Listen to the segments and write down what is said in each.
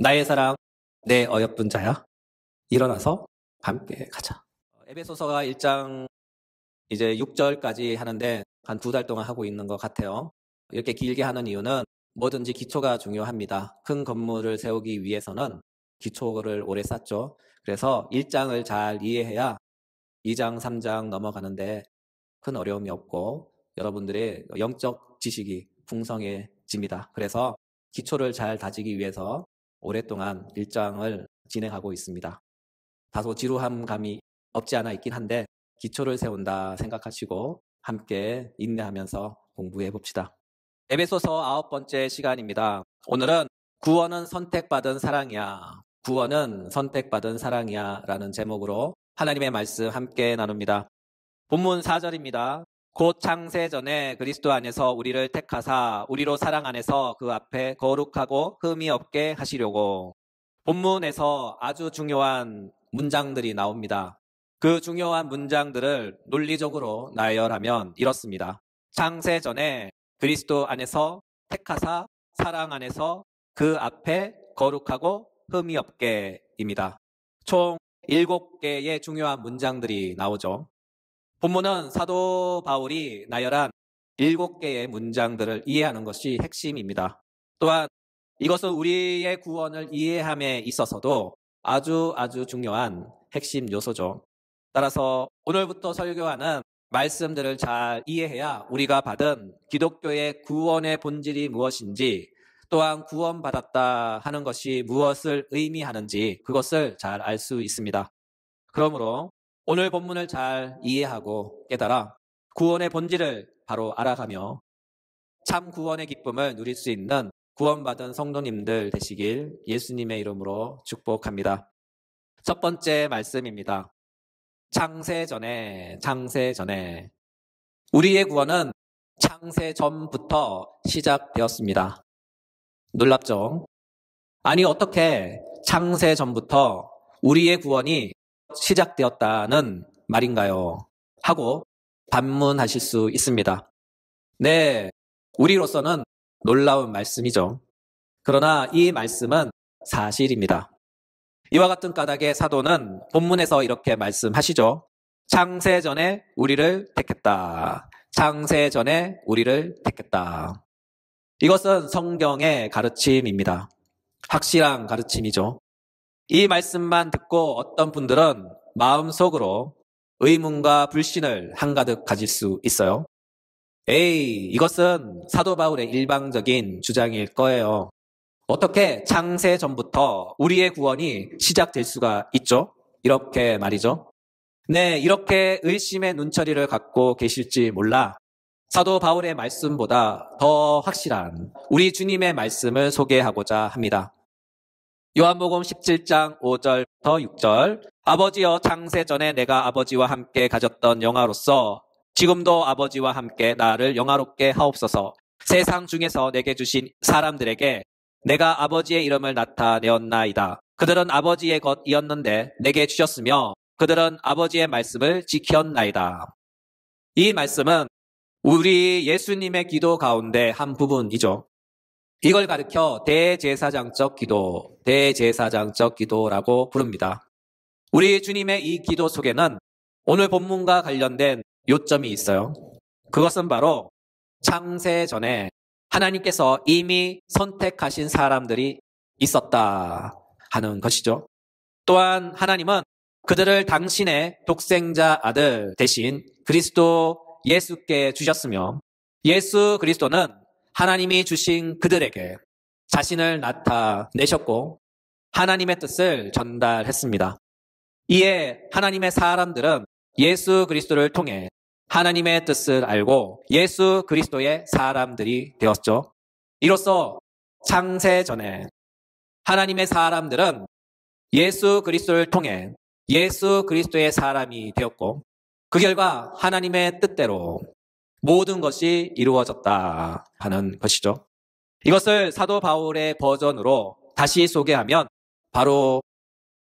나의 사랑, 내 어여쁜 자야. 일어나서 함께 가자. 에베소서가 1장 이제 6절까지 하는데 한 2달 동안 하고 있는 것 같아요. 이렇게 길게 하는 이유는 뭐든지 기초가 중요합니다. 큰 건물을 세우기 위해서는 기초를 오래 쌓죠. 그래서 1장을 잘 이해해야 2장, 3장 넘어가는데 큰 어려움이 없고 여러분들의 영적 지식이 풍성해집니다. 그래서 기초를 잘 다지기 위해서 오랫동안 1장을 진행하고 있습니다. 다소 지루한 감이 없지 않아 있긴 한데 기초를 세운다 생각하시고 함께 인내하면서 공부해 봅시다. 에베소서 9번째 시간입니다. 오늘은 구원은 선택받은 사랑이야. 구원은 선택받은 사랑이야 라는 제목으로 하나님의 말씀 함께 나눕니다. 본문 4절입니다. 곧 창세전에 그리스도 안에서 우리를 택하사 우리로 사랑 안에서 그 앞에 거룩하고 흠이 없게 하시려고. 본문에서 아주 중요한 문장들이 나옵니다. 그 중요한 문장들을 논리적으로 나열하면 이렇습니다. 창세전에 그리스도 안에서 택하사 사랑 안에서 그 앞에 거룩하고 흠이 없게입니다. 총 7개의 중요한 문장들이 나오죠. 본문은 사도 바울이 나열한 7개의 문장들을 이해하는 것이 핵심입니다. 또한 이것은 우리의 구원을 이해함에 있어서도 아주 중요한 핵심 요소죠. 따라서 오늘부터 설교하는 말씀들을 잘 이해해야 우리가 받은 기독교의 구원의 본질이 무엇인지, 또한 구원받았다 하는 것이 무엇을 의미하는지 그것을 잘 알 수 있습니다. 그러므로 오늘 본문을 잘 이해하고 깨달아 구원의 본질을 바로 알아가며 참 구원의 기쁨을 누릴 수 있는 구원받은 성도님들 되시길 예수님의 이름으로 축복합니다. 첫 번째 말씀입니다. 창세전에 우리의 구원은 창세 전부터 시작되었습니다. 놀랍죠? 아니 어떻게 창세 전부터 우리의 구원이 시작되었다는 말인가요? 하고 반문하실 수 있습니다. 네, 우리로서는 놀라운 말씀이죠. 그러나 이 말씀은 사실입니다. 이와 같은 까닭의 사도는 본문에서 이렇게 말씀하시죠. 창세전에 우리를 택했다. 창세전에 우리를 택했다. 이것은 성경의 가르침입니다. 확실한 가르침이죠. 이 말씀만 듣고 어떤 분들은 마음속으로 의문과 불신을 한가득 가질 수 있어요. 이것은 사도 바울의 일방적인 주장일 거예요. 어떻게 창세 전부터 우리의 구원이 시작될 수가 있죠? 이렇게 말이죠. 네, 이렇게 의심의 눈초리를 갖고 계실지 몰라 사도 바울의 말씀보다 더 확실한 우리 주님의 말씀을 소개하고자 합니다. 요한복음 17장 5절부터 6절. 아버지여, 창세전에 내가 아버지와 함께 가졌던 영화로서 지금도 아버지와 함께 나를 영화롭게 하옵소서. 세상 중에서 내게 주신 사람들에게 내가 아버지의 이름을 나타내었나이다. 그들은 아버지의 것이었는데 내게 주셨으며 그들은 아버지의 말씀을 지켰나이다. 이 말씀은 우리 예수님의 기도 가운데 한 부분이죠. 이걸 가리켜 대제사장적 기도라고 부릅니다. 우리 주님의 이 기도 속에는 오늘 본문과 관련된 요점이 있어요. 그것은 바로 창세 전에 하나님께서 이미 선택하신 사람들이 있었다 하는 것이죠. 또한 하나님은 그들을 당신의 독생자 아들 대신 그리스도 예수께 주셨으며 예수 그리스도는 하나님이 주신 그들에게 자신을 나타내셨고 하나님의 뜻을 전달했습니다. 이에 하나님의 사람들은 예수 그리스도를 통해 하나님의 뜻을 알고 예수 그리스도의 사람들이 되었죠. 이로써 창세 전에 하나님의 사람들은 예수 그리스도를 통해 예수 그리스도의 사람이 되었고 그 결과 하나님의 뜻대로 모든 것이 이루어졌다 하는 것이죠. 이것을 사도 바울의 버전으로 다시 소개하면 바로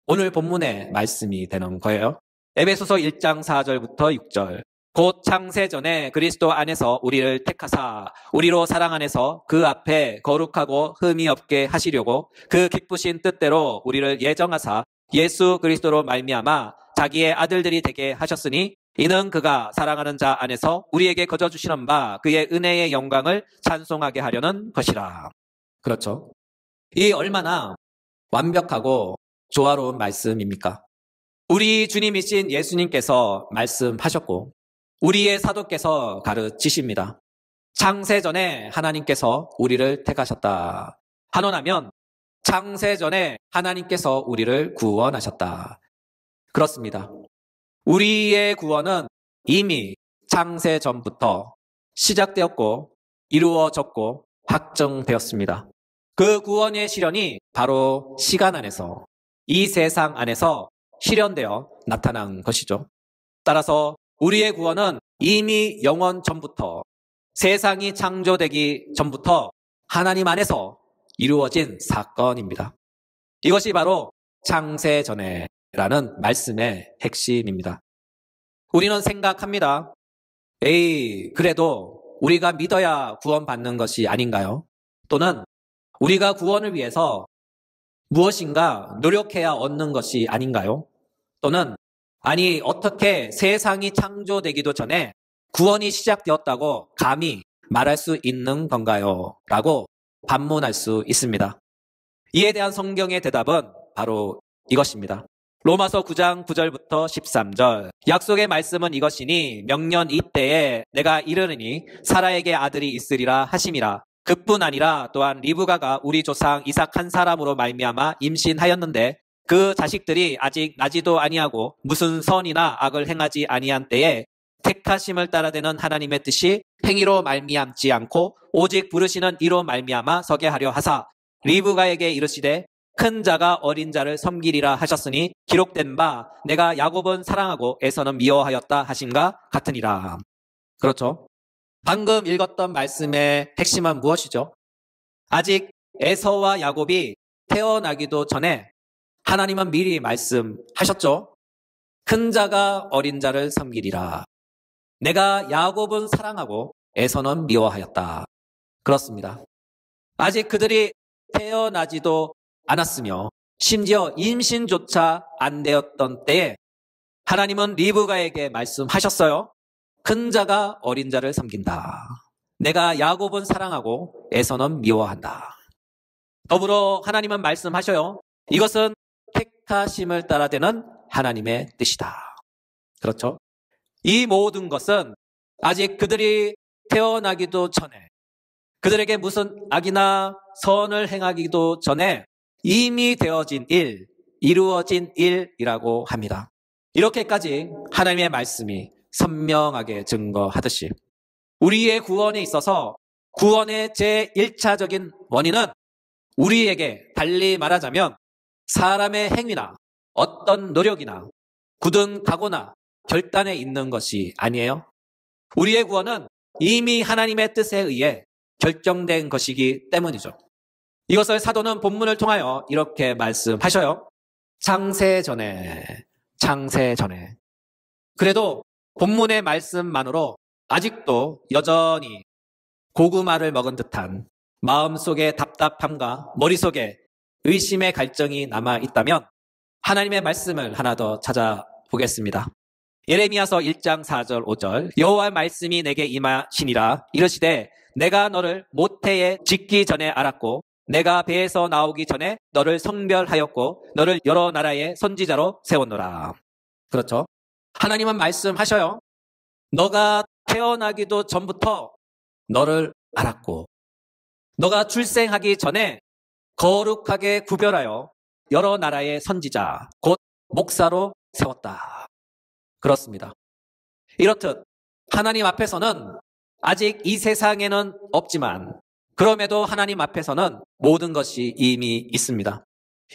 오늘 본문의 말씀이 되는 거예요. 에베소서 1장 4절부터 6절. 곧 창세전에 그리스도 안에서 우리를 택하사 우리로 사랑 안에서 그 앞에 거룩하고 흠이 없게 하시려고 그 기쁘신 뜻대로 우리를 예정하사 예수 그리스도로 말미암아 자기의 아들들이 되게 하셨으니 이는 그가 사랑하는 자 안에서 우리에게 거저 주시는 바 그의 은혜의 영광을 찬송하게 하려는 것이라. 그렇죠. 이 얼마나 완벽하고 조화로운 말씀입니까? 우리 주님이신 예수님께서 말씀하셨고 우리의 사도께서 가르치십니다. 창세전에 하나님께서 우리를 택하셨다. 한원하면 창세전에 하나님께서 우리를 구원하셨다. 그렇습니다. 우리의 구원은 이미 창세전부터 시작되었고 이루어졌고 확정되었습니다. 그 구원의 실현이 바로 시간 안에서 이 세상 안에서 실현되어 나타난 것이죠. 따라서 우리의 구원은 이미 영원 전부터 세상이 창조되기 전부터 하나님 안에서 이루어진 사건입니다. 이것이 바로 창세전에라는 말씀의 핵심입니다. 우리는 생각합니다. 그래도 우리가 믿어야 구원받는 것이 아닌가요? 또는 우리가 구원을 위해서 무엇인가 노력해야 얻는 것이 아닌가요? 또는 어떻게 세상이 창조되기도 전에 구원이 시작되었다고 감히 말할 수 있는 건가요? 라고 반문할 수 있습니다. 이에 대한 성경의 대답은 바로 이것입니다. 로마서 9장 9절부터 13절. 약속의 말씀은 이것이니 명년 이때에 내가 이르느니 사라에게 아들이 있으리라 하심이라. 그뿐 아니라 또한 리브가가 우리 조상 이삭 한 사람으로 말미암아 임신하였는데 그 자식들이 아직 나지도 아니하고 무슨 선이나 악을 행하지 아니한 때에 택하심을 따라되는 하나님의 뜻이 행위로 말미암지 않고 오직 부르시는 이로 말미암아 서게 하려 하사 리브가에게 이르시되 큰 자가 어린 자를 섬기리라 하셨으니 기록된 바 내가 야곱은 사랑하고 에서는 미워하였다 하신가 같으니라. 그렇죠. 방금 읽었던 말씀의 핵심은 무엇이죠? 아직 에서와 야곱이 태어나기도 전에 하나님은 미리 말씀하셨죠. 큰 자가 어린 자를 섬기리라. 내가 야곱은 사랑하고 에서는 미워하였다. 그렇습니다. 아직 그들이 태어나지도 않았으며 심지어 임신조차 안 되었던 때에 하나님은 리브가에게 말씀하셨어요. 큰 자가 어린 자를 섬긴다. 내가 야곱은 사랑하고 에서는 미워한다. 더불어 하나님은 말씀하셔요. 이것은 택하심을 따라되는 하나님의 뜻이다. 그렇죠? 이 모든 것은 아직 그들이 태어나기도 전에 그들에게 무슨 악이나 선을 행하기도 전에 이미 되어진 일, 이루어진 일이라고 합니다. 이렇게까지 하나님의 말씀이 선명하게 증거하듯이 우리의 구원에 있어서 구원의 제1차적인 원인은 우리에게 달리 말하자면 사람의 행위나 어떤 노력이나 굳은 각오나 결단에 있는 것이 아니에요. 우리의 구원은 이미 하나님의 뜻에 의해 결정된 것이기 때문이죠. 이것을 사도는 본문을 통하여 이렇게 말씀하셔요. 창세전에. 그래도 본문의 말씀만으로 아직도 여전히 고구마를 먹은 듯한 마음속의 답답함과 머릿속에 의심의 갈증이 남아 있다면 하나님의 말씀을 하나 더 찾아보겠습니다. 예레미야서 1장 4절 5절. 여호와의 말씀이 내게 임하시니라. 이르시되 내가 너를 모태에 짓기 전에 알았고 내가 배에서 나오기 전에 너를 성별하였고 너를 여러 나라의 선지자로 세웠노라. 그렇죠? 하나님은 말씀하셔요. 너가 태어나기도 전부터 너를 알았고 너가 출생하기 전에 거룩하게 구별하여 여러 나라의 선지자 곧 목사로 세웠다. 그렇습니다. 이렇듯 하나님 앞에서는 아직 이 세상에는 없지만 그럼에도 하나님 앞에서는 모든 것이 이미 있습니다.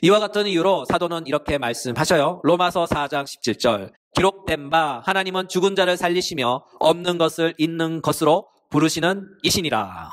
이와 같은 이유로 사도는 이렇게 말씀하셔요. 로마서 4장 17절. 기록된 바 하나님은 죽은 자를 살리시며 없는 것을 있는 것으로 부르시는 이시니라.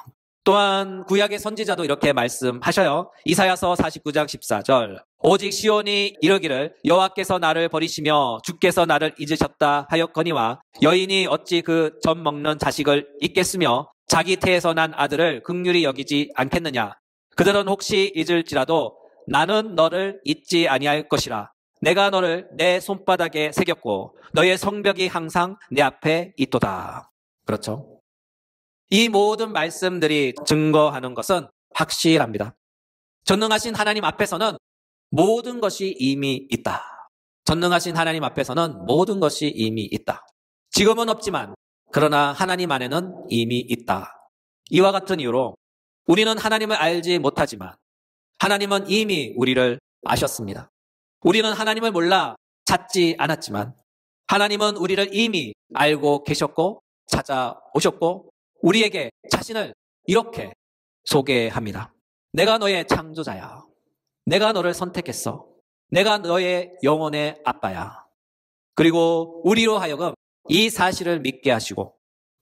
또한 구약의 선지자도 이렇게 말씀하셔요. 이사야서 49장 14절. 오직 시온이 이르기를 여호와께서 나를 버리시며 주께서 나를 잊으셨다 하였거니와 여인이 어찌 그 젖 먹는 자식을 잊겠으며 자기 태에서 난 아들을 긍휼히 여기지 않겠느냐. 그들은 혹시 잊을지라도 나는 너를 잊지 아니할 것이라. 내가 너를 내 손바닥에 새겼고 너의 성벽이 항상 내 앞에 있도다. 그렇죠. 이 모든 말씀들이 증거하는 것은 확실합니다. 전능하신 하나님 앞에서는 모든 것이 이미 있다. 전능하신 하나님 앞에서는 모든 것이 이미 있다. 지금은 없지만 그러나 하나님 안에는 이미 있다. 이와 같은 이유로 우리는 하나님을 알지 못하지만 하나님은 이미 우리를 아셨습니다. 우리는 하나님을 몰라 찾지 않았지만 하나님은 우리를 이미 알고 계셨고 찾아오셨고 우리에게 자신을 이렇게 소개합니다. 내가 너의 창조자야. 내가 너를 선택했어. 내가 너의 영혼의 아빠야. 그리고 우리로 하여금 이 사실을 믿게 하시고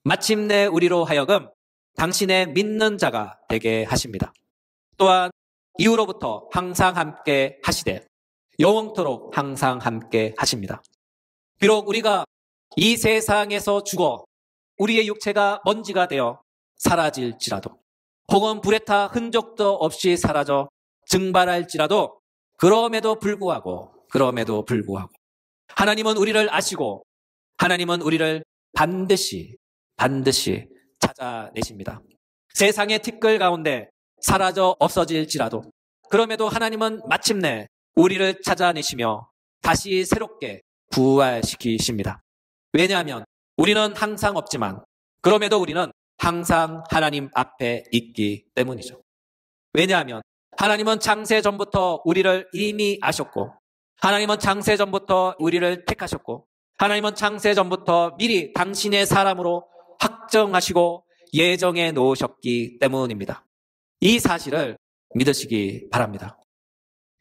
마침내 우리로 하여금 당신의 믿는 자가 되게 하십니다. 또한 이후로부터 항상 함께 하시되 영원토록 항상 함께 하십니다. 비록 우리가 이 세상에서 죽어 우리의 육체가 먼지가 되어 사라질지라도 혹은 불에 타 흔적도 없이 사라져 증발할지라도 그럼에도 불구하고 하나님은 우리를 아시고 하나님은 우리를 반드시 찾아내십니다. 세상의 티끌 가운데 사라져 없어질지라도 그럼에도 하나님은 마침내 우리를 찾아내시며 다시 새롭게 부활시키십니다. 왜냐하면 우리는 항상 없지만 그럼에도 우리는 항상 하나님 앞에 있기 때문이죠. 왜냐하면 하나님은 창세 전부터 우리를 이미 아셨고 하나님은 창세 전부터 우리를 택하셨고 하나님은 창세 전부터 미리 당신의 사람으로 확정하시고 예정해 놓으셨기 때문입니다. 이 사실을 믿으시기 바랍니다.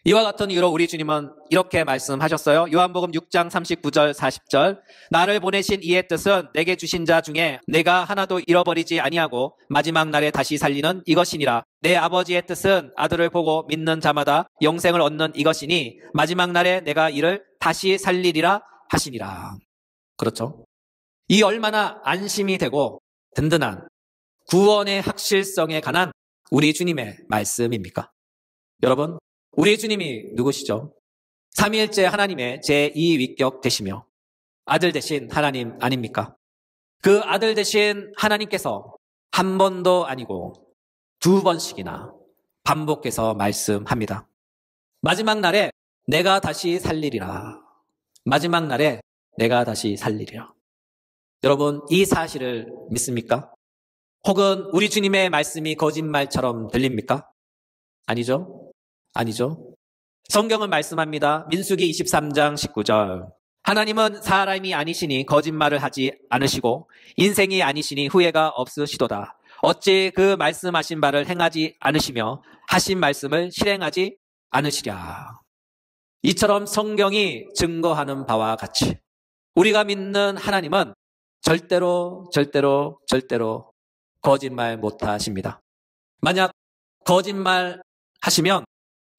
이와 같은 이유로 우리 주님은 이렇게 말씀하셨어요. 요한복음 6장 39절 40절. 나를 보내신 이의 뜻은 내게 주신 자 중에 내가 하나도 잃어버리지 아니하고 마지막 날에 다시 살리는 이것이니라. 내 아버지의 뜻은 아들을 보고 믿는 자마다 영생을 얻는 이것이니 마지막 날에 내가 이를 다시 살리리라 하시니라. 그렇죠. 이 얼마나 안심이 되고 든든한 구원의 확실성에 관한 우리 주님의 말씀입니까? 여러분, 우리 주님이 누구시죠? 삼위일체 하나님의 제2위격 되시며 아들 되신 하나님 아닙니까? 그 아들 되신 하나님께서 한 번도 아니고 두 번씩이나 반복해서 말씀합니다. 마지막 날에 내가 다시 살리리라. 마지막 날에 내가 다시 살리리라. 여러분, 이 사실을 믿습니까? 혹은 우리 주님의 말씀이 거짓말처럼 들립니까? 아니죠? 성경은 말씀합니다. 민수기 23장 19절. 하나님은 사람이 아니시니 거짓말을 하지 않으시고 인생이 아니시니 후회가 없으시도다. 어찌 그 말씀하신 바를 행하지 않으시며 하신 말씀을 실행하지 않으시랴. 이처럼 성경이 증거하는 바와 같이 우리가 믿는 하나님은 절대로 거짓말 못하십니다. 만약 거짓말 하시면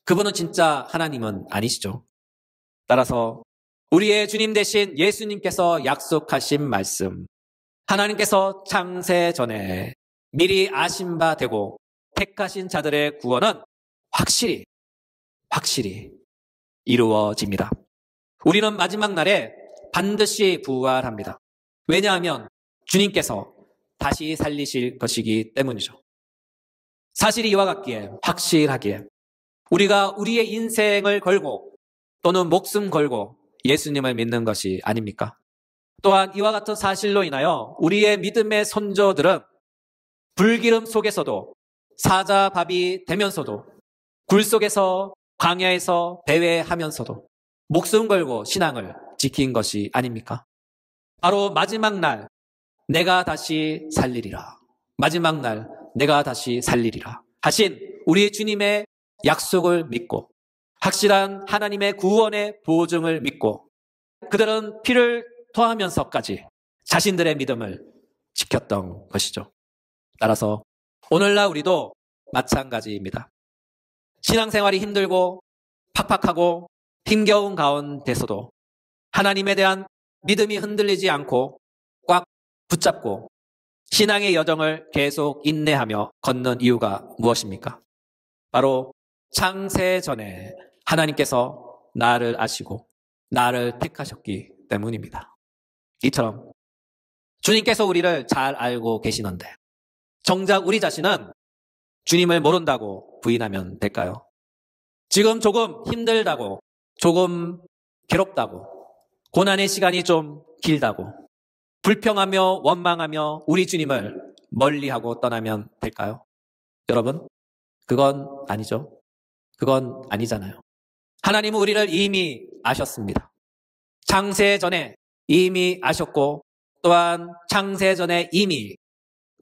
그분은 진짜 하나님은 아니시죠. 따라서 우리의 주님 되신 예수님께서 약속하신 말씀, 하나님께서 창세 전에 미리 아신 바 되고 택하신 자들의 구원은 확실히 이루어집니다. 우리는 마지막 날에 반드시 부활합니다. 왜냐하면 주님께서 다시 살리실 것이기 때문이죠. 사실이 이와 같기에 확실하기에 우리가 우리의 인생을 걸고 또는 목숨 걸고 예수님을 믿는 것이 아닙니까? 또한 이와 같은 사실로 인하여 우리의 믿음의 선조들은 불기름 속에서도 사자밥이 되면서도 굴 속에서 광야에서 배회하면서도 목숨 걸고 신앙을 지킨 것이 아닙니까? 바로 마지막 날 내가 다시 살리리라. 마지막 날 내가 다시 살리리라 하신 우리 주님의 약속을 믿고 확실한 하나님의 구원의 보증을 믿고 그들은 피를 토하면서까지 자신들의 믿음을 지켰던 것이죠. 따라서 오늘날 우리도 마찬가지입니다. 신앙생활이 힘들고 팍팍하고 힘겨운 가운데서도 하나님에 대한 믿음이 흔들리지 않고 꽉 붙잡고 신앙의 여정을 계속 인내하며 걷는 이유가 무엇입니까? 바로 창세 전에 하나님께서 나를 아시고 나를 택하셨기 때문입니다. 이처럼 주님께서 우리를 잘 알고 계시는데 정작 우리 자신은 주님을 모른다고 부인하면 될까요? 지금 조금 힘들다고, 조금 괴롭다고, 고난의 시간이 좀 길다고, 불평하며 원망하며 우리 주님을 멀리하고 떠나면 될까요? 여러분, 그건 아니죠. 그건 아니잖아요. 하나님은 우리를 이미 아셨습니다. 창세 전에 이미 아셨고, 또한 창세 전에 이미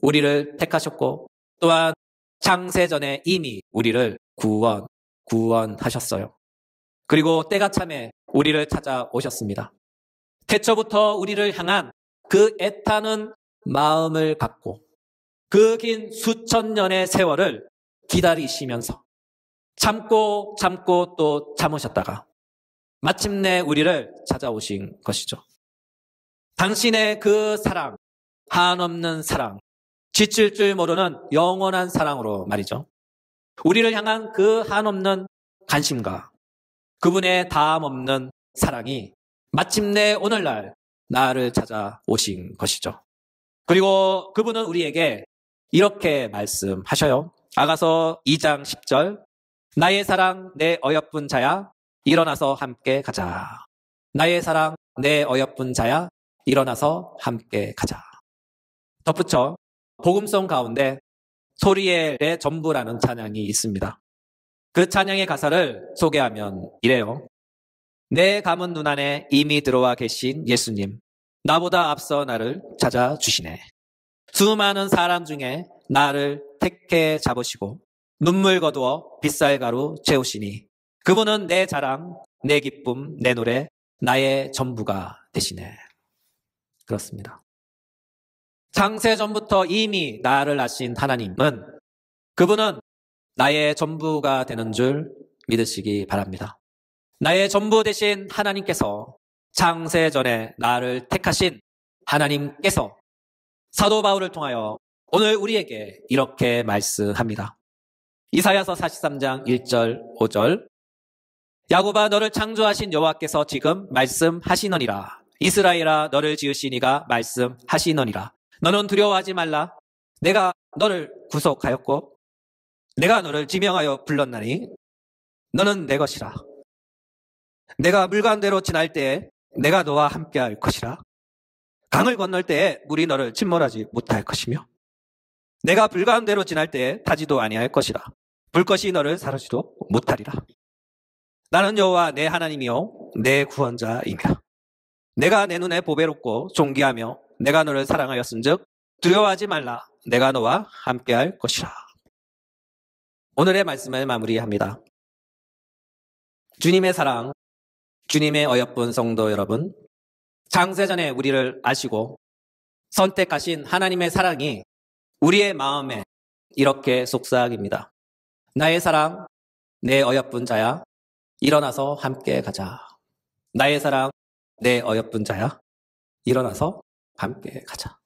우리를 택하셨고, 또한 창세 전에 이미 우리를 구원하셨어요. 그리고 때가 참에 우리를 찾아오셨습니다. 태초부터 우리를 향한 그 애타는 마음을 갖고 그 긴 수천 년의 세월을 기다리시면서 참고 또 참으셨다가 마침내 우리를 찾아오신 것이죠. 당신의 그 사랑, 한없는 사랑, 지칠 줄 모르는 영원한 사랑으로 말이죠. 우리를 향한 그 한없는 관심과 그분의 다함없는 사랑이 마침내 오늘날 나를 찾아오신 것이죠. 그리고 그분은 우리에게 이렇게 말씀하셔요. 아가서 2장 10절, 나의 사랑 내 어여쁜 자야 일어나서 함께 가자. 나의 사랑 내 어여쁜 자야 일어나서 함께 가자. 덧붙여 복음송 가운데 소리의 내 전부라는 찬양이 있습니다. 그 찬양의 가사를 소개하면 이래요. 내 감은 눈 안에 이미 들어와 계신 예수님, 나보다 앞서 나를 찾아주시네. 수많은 사람 중에 나를 택해 잡으시고 눈물 거두어 빗살가루 채우시니 그분은 내 자랑, 내 기쁨, 내 노래, 나의 전부가 되시네. 그렇습니다. 창세 전부터 이미 나를 아신 하나님은 그분은 나의 전부가 되는 줄 믿으시기 바랍니다. 나의 전부 되신 하나님께서 창세 전에 나를 택하신 하나님께서 사도 바울을 통하여 오늘 우리에게 이렇게 말씀합니다. 이사야서 43장 1절 5절, 야곱아 너를 창조하신 여호와께서 지금 말씀하시느니라. 이스라엘아 너를 지으신 이가 말씀하시느니라. 너는 두려워하지 말라. 내가 너를 구속하였고 내가 너를 지명하여 불렀나니 너는 내 것이라. 내가 물 가운데로 지날 때에 내가 너와 함께할 것이라. 강을 건널 때에 물이 너를 침몰하지 못할 것이며 내가 불 가운데로 지날 때에 타지도 아니할 것이라. 불것이 너를 사르지도 못하리라. 나는 여호와 내 하나님이요 내 구원자이니라. 내가 내 눈에 보배롭고 존귀하며 내가 너를 사랑하였은즉 두려워하지 말라. 내가 너와 함께할 것이라. 오늘의 말씀을 마무리합니다. 주님의 사랑, 주님의 어여쁜 성도 여러분, 창세전에 우리를 아시고 선택하신 하나님의 사랑이 우리의 마음에 이렇게 속삭입니다. 나의 사랑, 내 어여쁜 자야, 일어나서 함께 가자. 나의 사랑, 내 어여쁜 자야, 일어나서 함께 가자.